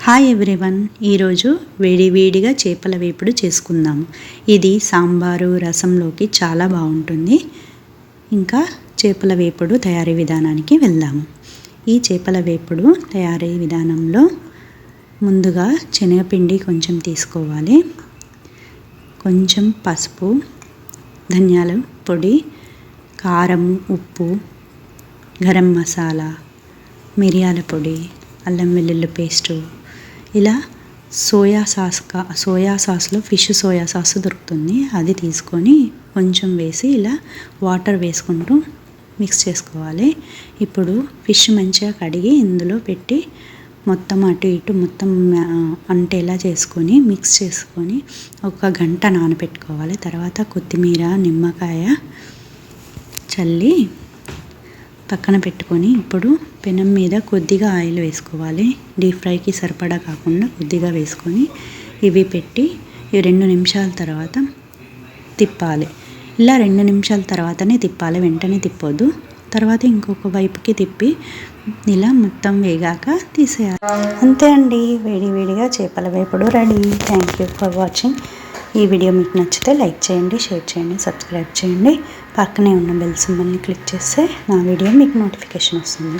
Hi everyone, ఈరోజు వేడివేడిగా చేపల వేపుడు చేసుకుందాము. ఇది సాంబారు రసంలోకి చాలా బాగుంటుంది. ఇంకా చేపల వేపుడు తయారీ విధానానికి వెళ్దాము. ఈ చేపల వేపుడు తయారీ విధానంలో ముందుగా శనగపిండి కొంచెం తీసుకోవాలి, కొంచెం పసుపు, ధనియాల పొడి, కారం, ఉప్పు, గరం మసాలా, మిరియాల పొడి, అల్లం వెల్లుల్లి పేస్టు, ఇలా సోయా సాస్లో ఫిష్ సోయా సాస్ దొరుకుతుంది, అది తీసుకొని కొంచెం వేసి ఇలా వాటర్ వేసుకుంటూ మిక్స్ చేసుకోవాలి. ఇప్పుడు ఫిష్ మంచిగా కడిగి ఇందులో పెట్టి మొత్తం అటు ఇటు మొత్తం అంటేలా చేసుకొని మిక్స్ చేసుకొని 1 గంట నానబెట్టుకోవాలి. తర్వాత కొత్తిమీర, నిమ్మకాయ చల్లి పక్కన పెట్టుకొని ఇప్పుడు పెనం మీద కొద్దిగా ఆయిల్ వేసుకోవాలి. డీప్ ఫ్రైకి సరిపడా కాకుండా కొద్దిగా వేసుకొని ఇవి పెట్టి 2 నిమిషాల తర్వాత తిప్పాలి. ఇలా 2 నిమిషాల తర్వాతనే తిప్పాలి, వెంటనే తిప్పొద్దు. తర్వాత ఇంకొక వైపుకి తిప్పి ఇలా మొత్తం వేగాక తీసేయాలి. అంతే అండి, వేడివేడిగా చేపల వేపుడు ready. Thank you for watching. ఈ వీడియో మీకు నచ్చితే లైక్ చేయండి, షేర్ చేయండి, సబ్స్క్రైబ్ చేయండి. పక్కనే ఉన్న బెల్ సింబల్ని క్లిక్ చేస్తే నా వీడియో మీకు నోటిఫికేషన్ వస్తుంది.